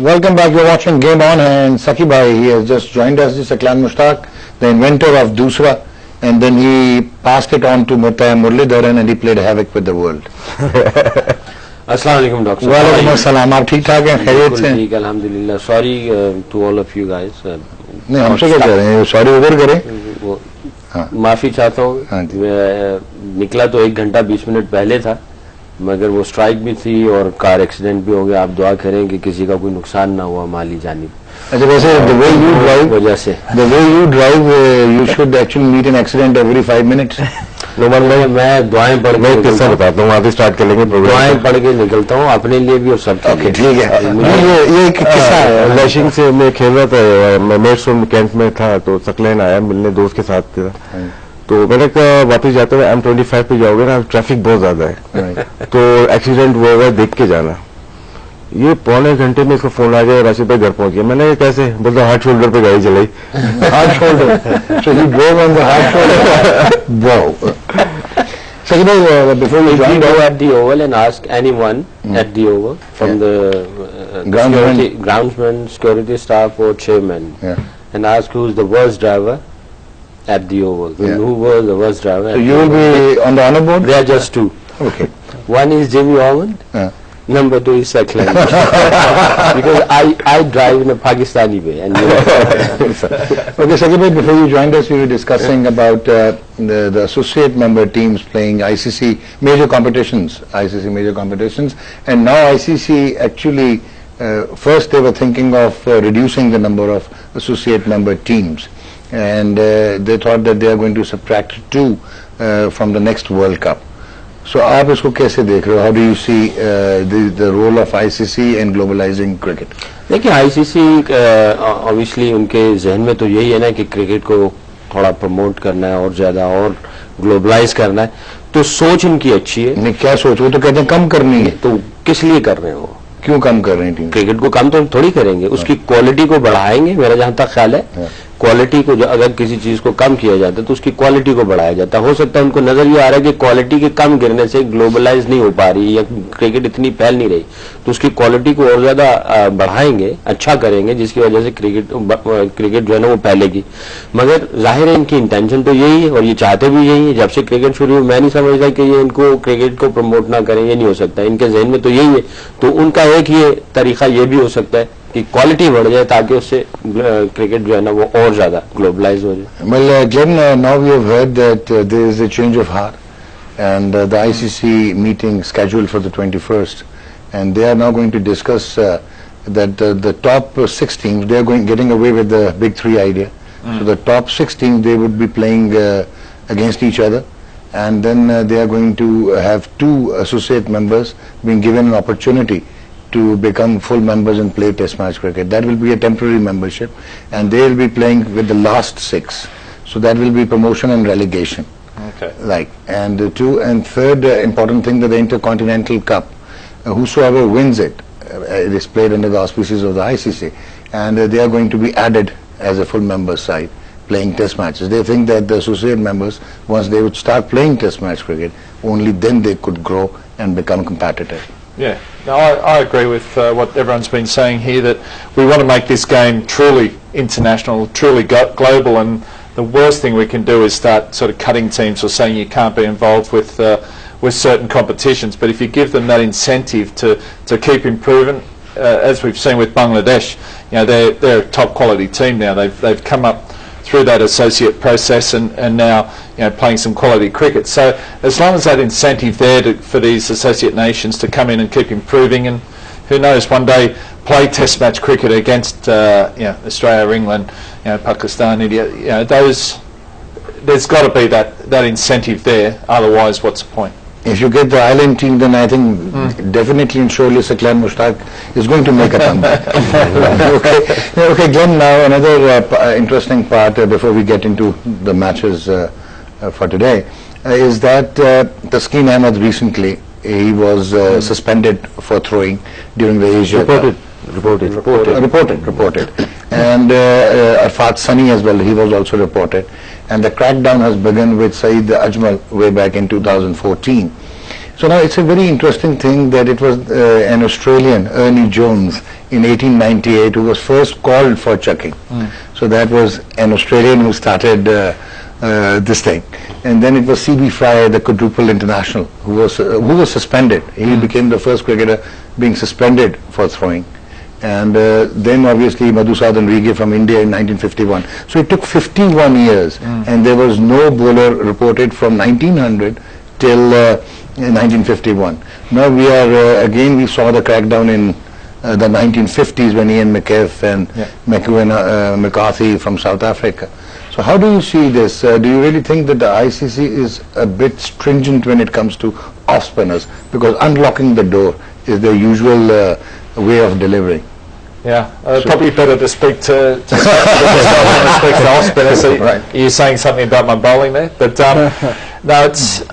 Welcome back. You're watching Game On, and Saki Bhai, he has just joined us. This is Saqlain Mustaq, the inventor of Dusra, and then he passed it on to Muralidharan, and he played havoc with the world. Assalamu alaikum, doctor. Walaikum assalam. आप ठीक ठाक हैं? खैरियत से? ठीक, अल्हम्दुलिल्लाह. Sorry to all of you guys. नहीं, हमसे क्या कह रहे हैं? सॉरी उधर करें. माफी चाहता हूँ. मैं निकला तो 1 घंटा 20 मिनट पहले था, मगर वो स्ट्राइक भी थी और कार एक्सीडेंट भी हो गया. आप दुआ करें कि किसी का कोई नुकसान ना हुआ माली जानिब. अच्छा, वैसे the way you drive, वजह से the way you drive, you should actually meet an accident every 5 minutes. Noman भाई, मैं दुआएं पढ़ के किस्सा बताता हूँ. आप स्टार्ट कर लेंगे. दुआएं पढ़ के निकलता हूँ अपने लिए भी और सबके लिए. ठीक है. ये एक किस्सा है. लैशिंग से मैं खेल रहा था, मैं मेरसोन कैंप में था, तो सकलैन आया मिलने दोस्त के साथ. तो मैंने कहा वापस जाते हुए M25 पे जाओगे ना, ट्रैफिक बहुत ज्यादा है, तो एक्सीडेंट हुआ होगा, देख के जाना. ये पौने घंटे में इसको फोन आ गया, राशिद भाई घर पहुंच गया. मैंने कैसे बोलता, हार्ड शोल्डर पे गाड़ी चलाई. Hard shoulder. So he drove on the hard shoulder. Wow. So you know, before we go at the oval and ask anyone at the oval from the groundsman, security staff or chairman, and ask who's the worst driver at the oval. Who was the worst driver? So you will be on the honor board? There are just 2. Okay. One is Jimmy Ormond. Number 2 is Saqlain. Because I drive in a Pakistani way. And okay, Saqi bhai, before you joined us, we were discussing about the associate member teams playing ICC major competitions, and now ICC actually, first they were thinking of reducing the number of associate member teams, and they thought that they are going to subtract 2 from the next World Cup. So, आप इसको कैसे देख रहे हो? How do you see the role of ICC in globalizing cricket? देखिए, ICC obviously उनके जहन में तो यही है ना कि क्रिकेट को थोड़ा प्रमोट करना है और ज्यादा और ग्लोबलाइज करना है. तो सोच इनकी अच्छी है. नहीं, क्या सोच? वो तो कहते हैं कम करनी है. तो किस लिए कर रहे हो? क्यों कम कर रहे हैं? क्रिकेट को कम तो थोड़ी करेंगे, उसकी क्वालिटी को बढ़ाएंगे. मेरा जहां तक ख्याल है, क्वालिटी को, जो अगर किसी चीज को कम किया जाता है तो उसकी क्वालिटी को बढ़ाया जाता है. हो सकता है उनको नजर ये आ रहा है कि क्वालिटी के कम गिरने से ग्लोबलाइज नहीं हो पा रही या क्रिकेट इतनी फैल नहीं रही, तो उसकी क्वालिटी को और ज्यादा बढ़ाएंगे, अच्छा करेंगे, जिसकी वजह से क्रिकेट जो है ना वो फैलेगी. मगर जाहिर है इनकी इंटेंशन तो यही है और ये चाहते भी यही है. जब से क्रिकेट शुरू हुई, मैं नहीं समझता कि ये इनको क्रिकेट को प्रमोट ना करें. ये नहीं हो सकता. इनके जहन में तो यही है. तो उनका एक ये तरीका ये भी हो सकता है कि क्वालिटी बढ़ जाए ताकि उससे क्रिकेट जो है ना वो और ज्यादा ग्लोबलाइज हो जाए. Well, Glenn, now we have heard that there is a change of heart, and the ICC meeting scheduled for the 21st, and they are now going to discuss that the top 6 teams, they are getting away with the big 3 idea. So the top 6 teams, they would be playing against each other, and then they are going to have 2 associate members being given an opportunity to become full members and play test match cricket. That will be a temporary membership, and they will be playing with the last 6. So that will be promotion and relegation. Okay. And the 2 and 3rd important thing, that the Intercontinental Cup, whosoever wins it, it is played under the auspices of the ICC, and they are going to be added as a full member side playing test matches. They think that the associate members, once they would start playing test match cricket, only then they could grow and become competitive. Yeah, no, I agree with what everyone's been saying here, that we want to make this game truly international, truly global, and the worst thing we can do is start sort of cutting teams or saying you can't be involved with certain competitions. But if you give them that incentive to keep improving, as we've seen with Bangladesh, you know, they're a top quality team now. They've come up through that associate process and now, you know, playing some quality cricket. So as long as that incentive there for these associate nations to come in and keep improving, and who knows, one day play test match cricket against you know, Australia, England, you know, Pakistan, India, you know, there's got to be that incentive there. Otherwise, what's the point? If you get the island team, then I think definitely and surely Saqlain Mustaq is going to make a comeback. Okay, Glenn, now another interesting part before we get into the matches for today is that Taskin Ahmed recently, he was suspended for throwing during the Asia Cup. Reported. And Arfat Sunny as well, he was also reported. And the crackdown has begun with Saeed Ajmal way back in 2014. So now it's a very interesting thing that it was an Australian, Ernie Jones, in 1898 who was first called for chucking. So that was an Australian who started this thing. And then it was C.B. Fry, the quadruple international, who was suspended. He became the first cricketer being suspended for throwing. And then obviously Madhusudan Rige from India in 1951. So it took 51 years, and there was no bowler reported from 1900 till 1951. Now we are again, we saw the crackdown in the 1950s when Ian Mgrath and McCarthy from South Africa. So how do you see this? Do you really think that the ICC is a bit stringent when it comes to off spinners, because unlocking the door is their usual way of delivering? Yeah, probably better to speak to off spinners. So you're saying something about my bowling there, but no, it's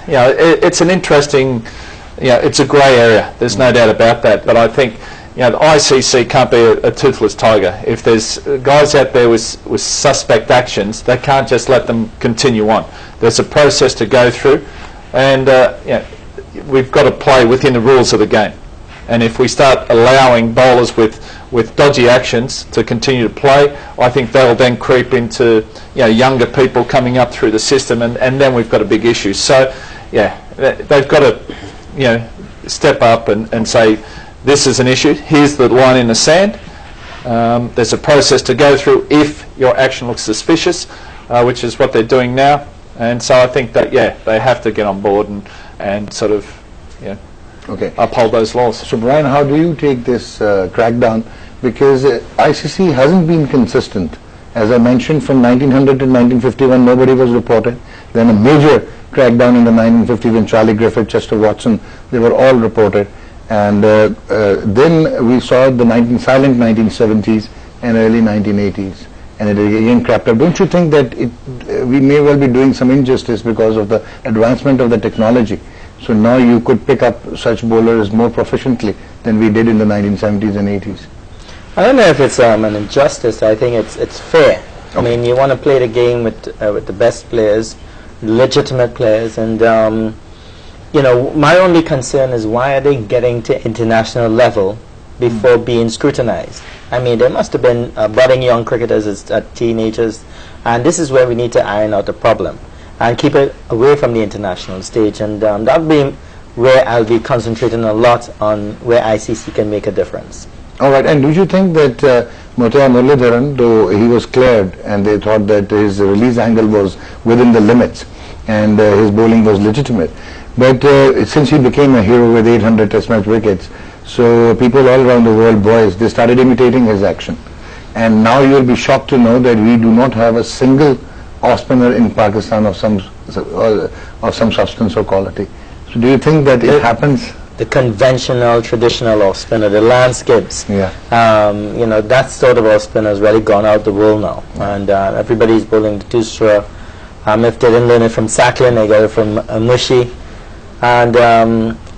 it's an interesting, it's a grey area. There's no doubt about that. But I think the ICC can't be a toothless tiger. If there's guys out there with suspect actions, they can't just let them continue on. There's a process to go through, and we've got to play within the rules of the game. And if we start allowing bowlers with dodgy actions to continue to play, I think that'll then creep into younger people coming up through the system, and then we've got a big issue. So they've got to step up and say, this is an issue, here's the line in the sand, there's a process to go through if your action looks suspicious, which is what they're doing now. And so I think that they have to get on board and sort of uphold those laws. So Brian, how do you take this crackdown? Because ICC hasn't been consistent. As I mentioned, from 1900 to 1951 nobody was reported. Then a major crackdown in the 1950 when Charlie Griffith, Chester Watson, they were all reported. And then we saw the silent 1970s and early 1980s, and it again crept up. Don't you think that we may well be doing some injustice because of the advancement of the technology? So now you could pick up such bowlers more proficiently than we did in the 1970s and 80s. I don't know if it's an injustice. I think it's fair. Okay. I mean, you want to play the game with the best players, legitimate players, and my only concern is, why are they getting to international level before being scrutinized? I mean, there must have been budding young cricketers as teenagers, and this is where we need to iron out the problem and keep it away from the international stage, and that'll be where I'll be concentrating a lot on where ICC can make a difference. All right, and do you think that Muttiah Muralidharan, though he was cleared and they thought that his release angle was within the limits and his bowling was legitimate, but since he became a hero with 800 test match wickets, so people all around the world, boys, they started imitating his action, and now you'll be shocked to know that we do not have a single off spinner in Pakistan of some substance or quality. So do you think that it happens? The conventional, traditional off spinner, the landscapes, that sort of off spinner has really gone out the world now, and everybody's bowling the two-stroke. If they didn't learn it from Saqlain, they got it from Mushi, and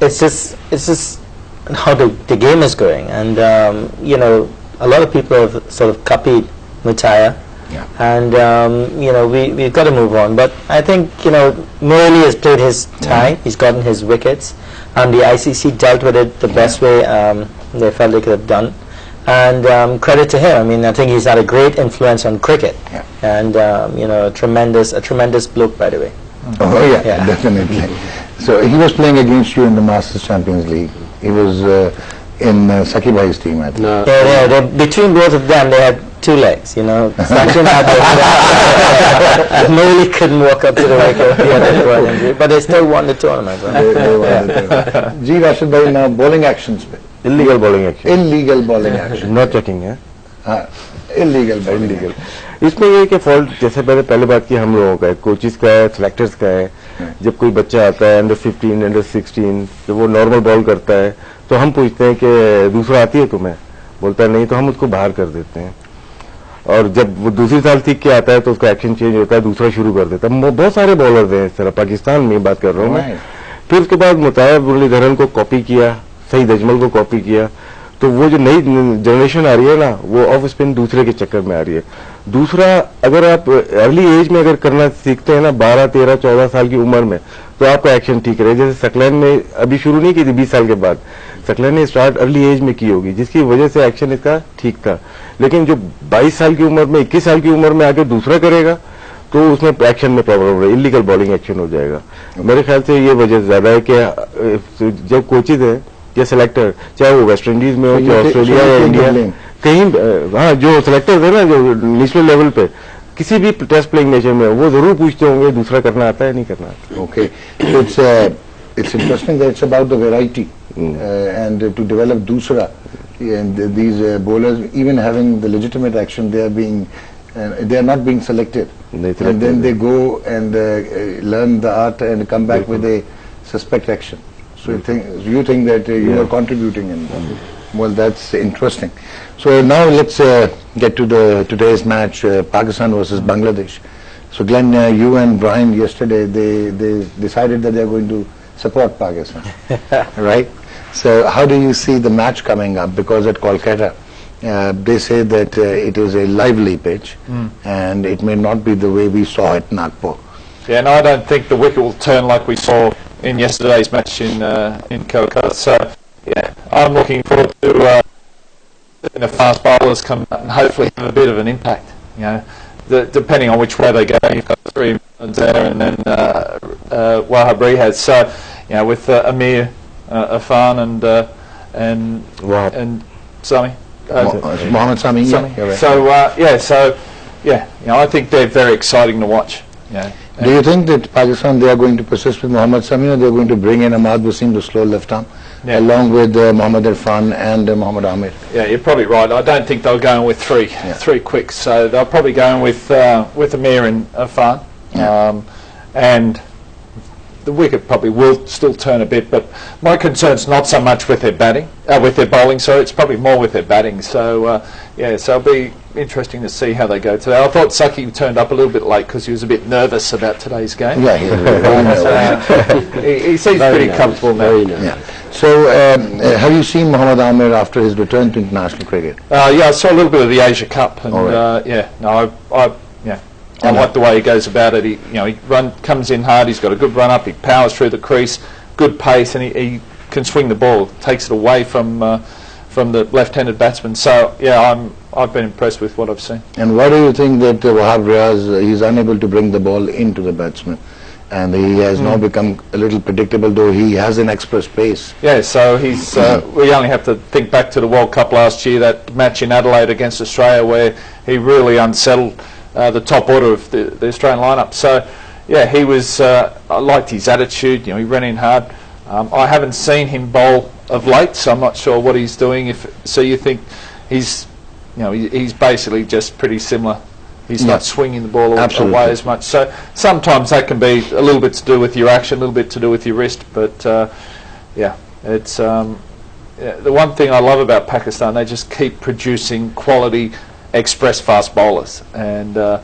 it's just how the game is going, and a lot of people have sort of copied Muttiah, and we've got to move on. But I think Murali has played his time, he's gotten his wickets, and the ICC dealt with it the best way they felt they could have done, and credit to him. I mean, I think he's had a great influence on cricket, and a tremendous bloke, by the way. Oh yeah, definitely. So he was playing against you in the Masters Champions League. He was in Sakibai's team, I think. No. Between both of them, they had two legs, Saqlain had Murali couldn't walk up to the wicket, but they still won the tournament. They won the tournament. Ji Rashid bhai, now bowling actions. Illegal bowling action. Illegal bowling action. Not checking, है? हाँ, illegal bowling action. इसमें ये कि fault जैसे पहले बात की हम लोगों का है, कोचेस का है, सिलेक्टर्स का है. जब कोई बच्चा आता है अंडर 15, अंडर 16, जब वो नॉर्मल बॉल करता है, तो हम पूछते हैं कि दूसरा आती है तुम्हें, बोलता है नहीं, तो हम उसको बाहर कर देते हैं. और जब वो दूसरी साल सीख के आता है तो उसका एक्शन चेंज होता है, दूसरा शुरू कर देता है. बहुत सारे बॉलर्स हैं इस तरह, पाकिस्तान में बात कर रहा हूँ मैं. फिर उसके बाद मुत्ताहिद मुरलीधरन को कॉपी किया, सईद अजमल को कॉपी किया, तो वो जो नई जनरेशन आ रही है ना, वो ऑफ स्पिन दूसरे के चक्कर में आ रही है. दूसरा, अगर आप अर्ली एज में अगर करना सीखते हैं ना, 12, 13, 14 साल की उम्र में, तो आपका एक्शन ठीक रहे। जैसे सकलैन ने अभी शुरू नहीं की थी 20 साल के बाद, सकलैन ने स्टार्ट अर्ली एज में की होगी, जिसकी वजह से एक्शन इसका ठीक था। लेकिन जो 22 साल की उम्र में, 21 साल की उम्र में आके दूसरा करेगा तो उसमें एक्शन में प्रॉब्लम है, इलीगल बॉलिंग एक्शन हो जाएगा। मेरे ख्याल से ये वजह ज्यादा है कि जब कोचेज है या सिलेक्टर, चाहे वो वेस्ट इंडीज में हो या ऑस्ट्रेलिया या इंडिया, कहीं हाँ जो सिलेक्टर्स है ना जो नेशनल लेवल पे किसी भी टेस्ट प्लेइंग नेशन में, वो जरूर पूछते होंगे दूसरा करना आता है नहीं करना आता। Okay, it's interesting that it's about the variety and to develop दूसरा, and these bowlers even having the legitimate action, they are not being selected, and then they go and learn the art and come back with a suspect action. So you think that you are contributing in that. Well, that's interesting. So now let's get to today's match, Pakistan versus Bangladesh. So Glenn, you and Brian yesterday, they decided that they're going to support Pakistan, right? So how do you see the match coming up? Because at Kolkata, they say that it is a lively pitch, and it may not be the way we saw at Nagpur. Yeah, and I don't think the wicket will turn like we saw in yesterday's match in Kolkata. So yeah, I'm looking forward to the fast bowlers come out and hopefully have a bit of an impact. You know, depending on which way they go, you've got 3 there and then Wahab Rihad. So you know, with Amir, Afan and Sami. Mohammad Sami. Yeah, So you know, I think they're very exciting to watch. Yeah. Do you think that Pakistan, they are going to persist with Mohammad Sami, or they are going to bring in Ahmad Wasim to slow left arm, along with Mohammad Irfan and Mohammad Amir? Yeah, you're probably right. I don't think they're going with three quicks. So they're probably going with Amir and Irfan, and the wicket probably will still turn a bit. But my concern's not so much with their batting, with their bowling. So it's probably more with their batting. So so it'll be interesting to see how they go today. I thought Saqi turned up a little bit late because he was a bit nervous about today's game. Yeah, he seems pretty comfortable now. Yeah. So have you seen Mohammad Amir after his return to international cricket? Yeah, I saw a little bit of the Asia Cup, and I like the way he goes about it. He comes in hard. He's got a good run up. He powers through the crease, good pace, and he can swing the ball. Takes it away from the left-handed batsman. So yeah, I've been impressed with what I've seen. And why do you think that Wahab Riaz, he's unable to bring the ball into the batsman, and he has now become a little predictable, though he has an express pace? Yeah, so he's. We only have to think back to the World Cup last year, that match in Adelaide against Australia, where he really unsettled the top order of the Australian lineup. So yeah, he was. I liked his attitude. He ran in hard. I haven't seen him bowl of late, so I'm not sure what he's doing. So you think he's, he's basically just pretty similar. He's not swinging the ball away as much. So sometimes that can be a little bit to do with your action, a little bit to do with your wrist. But it's the one thing I love about Pakistan. They just keep producing quality express fast bowlers, and I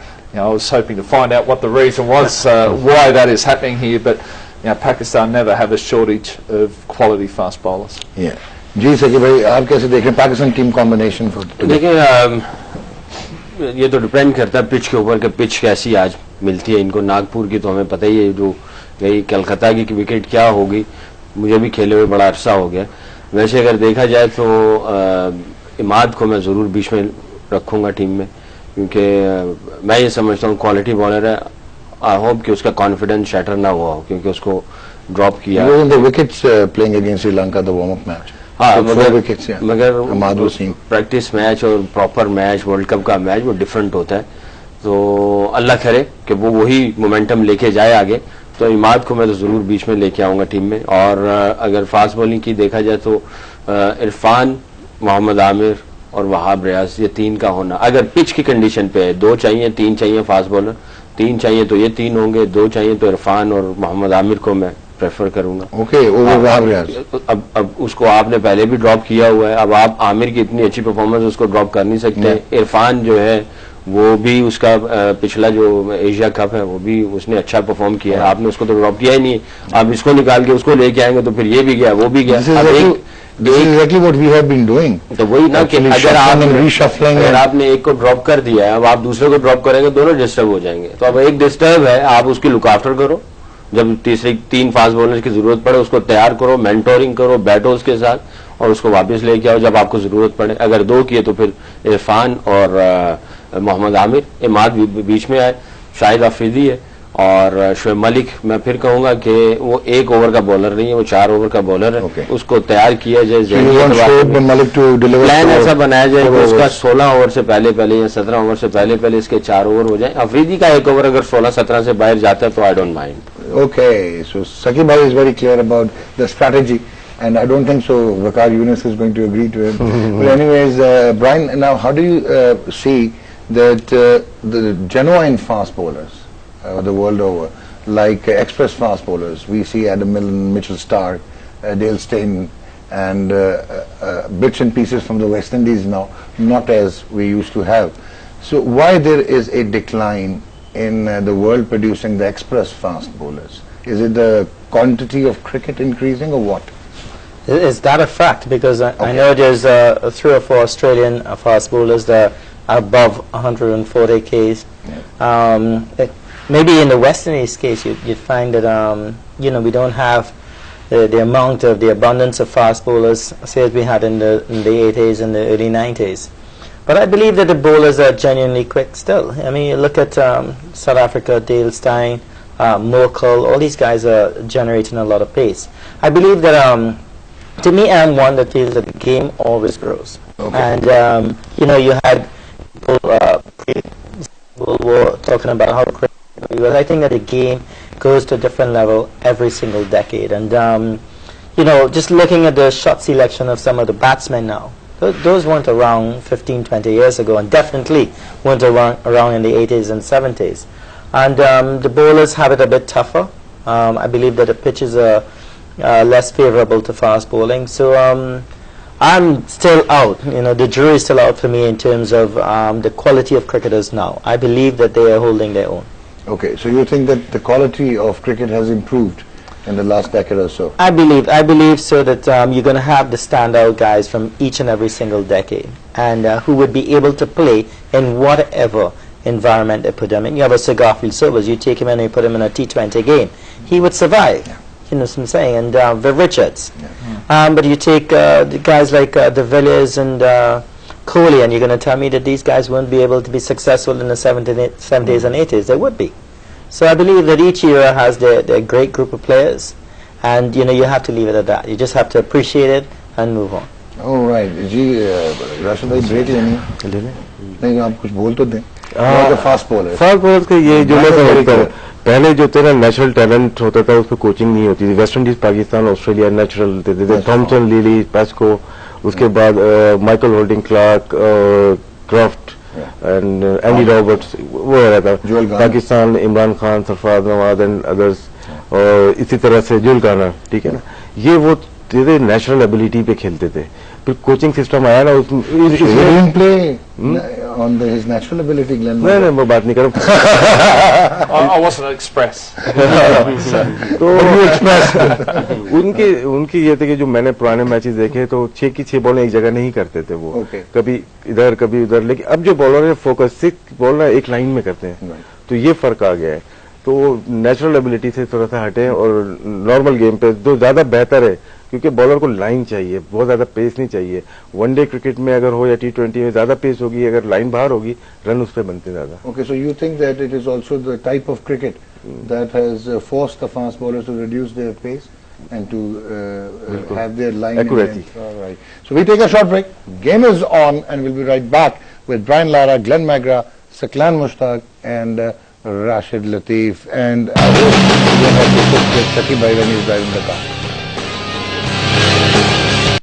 was hoping to find out what the reason was why that is happening here. But Pakistan never have a shortage of quality fast bowlers. Yeah. जी सकी भाई, आप कैसे देख रहे हैं Pakistan team combination? देखिए, ये तो डिपेंड करता है पिच के ऊपर कि पिच कैसी आज मिलती है इनको। नागपुर की तो हमें पता ही है, जो गई कलकत्ता की विकेट क्या होगी, मुझे भी खेले हुए बड़ा अरसा हो गया। वैसे अगर देखा जाए तो इमाद को मैं ज़रूर बीच में रखूँगा टीम में, क्योंकि मैं ये समझता हूँ क्वालिटी बॉलर है। आई होप कि उसका कॉन्फिडेंस शैटर ना हुआ हो, क्योंकि उसको ड्रॉप किया। Wickets playing against Sri Lanka the warm up match. हाँ, मगर प्रैक्टिस मैच और प्रॉपर मैच, वर्ल्ड कप का मैच, वो डिफरेंट होता है। तो अल्लाह करे कि वो वही मोमेंटम लेके जाए आगे। तो इमाद को मैं तो ज़रूर बीच में लेके आऊँगा टीम में। और अगर फास्ट बॉलिंग की देखा जाए तो इरफान, मोहम्मद आमिर और वहाब रियाज, ये तीन का होना अगर पिच की कंडीशन पे है, 2 चाहिए 3 चाहिए फास्ट बॉलर, 3 चाहिए तो ये 3 होंगे, 2 चाहिए तो इरफान और मोहम्मद आमिर को मैं प्रेफर करूंगा। Okay, over Wahab Riaz. अब उसको आपने पहले भी ड्रॉप किया हुआ है, अब आप आमिर की इतनी अच्छी परफॉर्मेंस उसको ड्रॉप कर नहीं सकते। इरफान जो है वो भी उसका पिछला जो एशिया कप है वो भी उसने अच्छा परफॉर्म किया है, आपने उसको तो ड्रॉप किया ही नहीं। आप इसको निकाल के उसको लेके आएंगे तो फिर ये भी गया वो भी गया। Exactly what we have been doing. तो वही ना कि अगर आपने एक को ड्रॉप कर दिया है, अब आप दूसरे को ड्रॉप करेंगे, दोनों डिस्टर्ब हो जाएंगे। तो अब एक डिस्टर्ब है, आप उसकी लुक आफ्टर करो जब तीसरे 3 फास्ट बॉलर की जरूरत पड़े उसको तैयार करो, मेंटोरिंग करो, बैठो उसके साथ और उसको वापस लेके आओ जब आपको जरूरत पड़े। अगर 2 किए तो फिर इरफान और मोहम्मद आमिर, इमाद भी बीच में आए, शाहिद अफरीदी है और शोएब मलिक। मैं फिर कहूंगा कि वो 1 ओवर का बॉलर नहीं है, वो 4 ओवर का बॉलर है। उसको तैयार किया जाए, प्लान ऐसा बनाया जाए कि उसका 16 ओवर से पहले या 17 ओवर से पहले इसके 4 ओवर हो जाए। अफरीदी का 1 ओवर अगर 16-17 से बाहर जाता है तो I don't mind. Okay, so Saqib bhai is very clear about the strategy, and I don't think so Waqar Yunus is going to agree to it. But anyways, Brian, now how do you see that the genuine fast bowlers the world over, like express fast bowlers, we see Adam Milne, Mitchell Starc, Dale Steyn, and bits and pieces from the West Indies now, not as we used to have. So why there is a decline in the world producing the express fast bowlers? Is it the quantity of cricket increasing or what? Is that a fact? Because I know there's 3 or 4 Australian fast bowlers that are above 140 Ks. Yeah. Maybe in the West Indies case, you'd find that you know, we don't have the amount of the abundance of fast bowlers say as we had in the 80s and the early 90s. But I believe that the bowlers are genuinely quick still. I mean, you look at South Africa, Dale Steyn, Merkel, all these guys are generating a lot of pace. I believe that, to me, I'm one that feels that the game always grows. Okay. And, you know, you had people were talking about how quick, because I think that the game goes to a different level every single decade. And, you know, just looking at the shot selection of some of the batsmen now, those weren't around 15, 20 years ago, and definitely weren't around in the 80s and 70s. And the bowlers have it a bit tougher. I believe that the pitches are less favorable to fast bowling. So I'm still out. You know, the jury is still out for me in terms of the quality of cricketers now. I believe that they are holding their own. Okay, so you think that the quality of cricket has improved in the last decade or so? I believe so, that you're going to have the standout guys from each and every single decade, and who would be able to play in whatever environment they put them in. You have a Sir Garfield Sobers, you take him in and you put him in a T20 game, he would survive. Yeah. You know what I'm saying? And Viv Richards. Yeah. But you take the guys like De Villiers and Kohli, and you're going to tell me that these guys won't be able to be successful in the 70s and 80s. They would be. So I believe that each era has their great group of players, and you know, you have to leave it at that. You just have to appreciate it and move on. All right. जी राशिद भाई break लेनी है? नहीं, आप कुछ बोल तो दें. Fast bowler. Fast bowler का ये जो मैं समझता हूँ, पहले जो तेरा नेचुरल टैलेंट होता था, उस पर कोचिंग नहीं होती थी. West Indies, Pakistan, Australia natural देते थे. थॉमसन, लीली, पेस्को, उसके बाद Michael Holding Clarke, Croft and Andy Roberts, वो रहता था. पाकिस्तान, इमरान खान, सरफराज नवाज एंड अदर्स, और इसी तरह से जुल गाना, ठीक है ना. ये वो तेरे नेचुरल एबिलिटी पे खेलते थे. फिर कोचिंग सिस्टम आया ना, उसमें play on his natural ability, Glenn. नहीं, मैं बात नहीं कर रहा. I wasn't express. तो उनकी ये थे कि जो मैंने पुराने मैचेस देखे, तो 6 की 6 बॉलें एक जगह नहीं करते थे वो. कभी इधर कभी उधर. लेकिन अब जो बॉलर है फोकस 6 बॉल ना एक लाइन में करते हैं. तो ये फर्क आ गया है. तो नेचुरल एबिलिटी से थोड़ा सा हटे और नॉर्मल गेम पे जो ज्यादा बेहतर है, क्योंकि बॉलर को लाइन चाहिए, बहुत ज्यादा पेस नहीं चाहिए. वनडे क्रिकेट में अगर हो या T20 में ज्यादा पेस होगी, अगर लाइन बाहर होगी, रन उस पर बनते ज्यादा. Okay, so you think that it is also the type of cricket that has forced the fast bowlers to reduce their pace and to have their line accuracy. All right. So we take a short break. Game is on, and we'll be right back with Brian Lara, Glenn Mgrath, Saqlain Mustaq, and Rashid, Latif, and I hope you have to put Saqib bhai when he's driving the car.